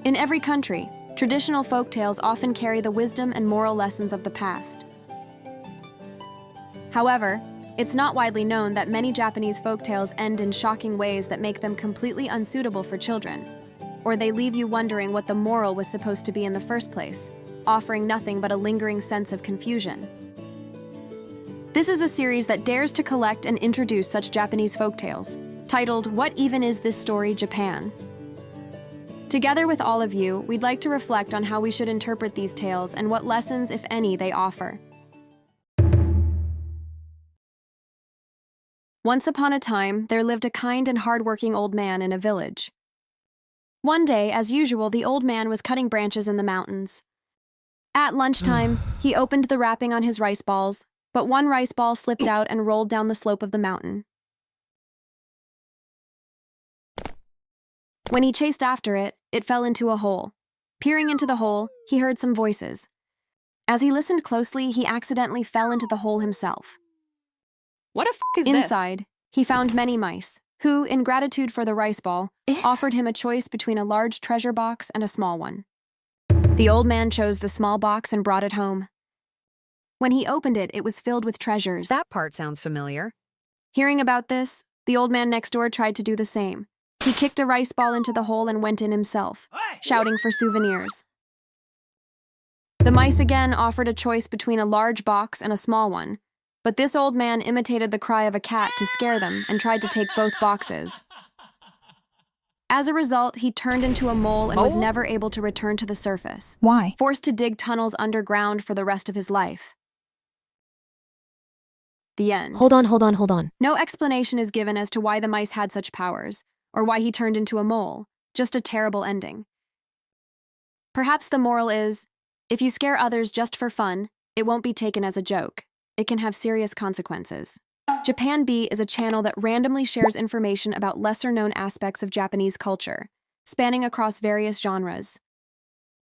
In every country, traditional folk tales often carry the wisdom and moral lessons of the past. However, it's not widely known that many Japanese folk tales end in shocking ways that make them completely unsuitable for children, or they leave you wondering what the moral was supposed to be in the first place, offering nothing but a lingering sense of confusion. This is a series that dares to collect and introduce such Japanese folk tales, titled What Even Is This Story, Japan? Together with all of you, we'd like to reflect on how we should interpret these tales and what lessons, if any, they offer. Once upon a time, there lived a kind and hard-working old man in a village. One day, as usual, the old man was cutting branches in the mountains. At lunchtime, he opened the wrapping on his rice balls, but one rice ball slipped out and rolled down the slope of the mountain. When he chased after it, it fell into a hole. Peering into the hole, he heard some voices. As he listened closely, he accidentally fell into the hole himself. What is this? Inside, he found many mice, who, in gratitude for the rice ball, offered him a choice between a large treasure box and a small one. The old man chose the small box and brought it home. When he opened it, it was filled with treasures. That part sounds familiar. Hearing about this, the old man next door tried to do the same. He kicked a rice ball into the hole and went in himself, shouting for souvenirs. The mice again offered a choice between a large box and a small one, but this old man imitated the cry of a cat to scare them and tried to take both boxes. As a result, he turned into a mole and was never able to return to the surface. Why? Forced to dig tunnels underground for the rest of his life. The end. Hold on. No explanation is given as to why the mice had such powers, or why he turned into a mole, just a terrible ending. Perhaps the moral is, if you scare others just for fun, it won't be taken as a joke. It can have serious consequences. Japan Bee is a channel that randomly shares information about lesser-known aspects of Japanese culture, spanning across various genres.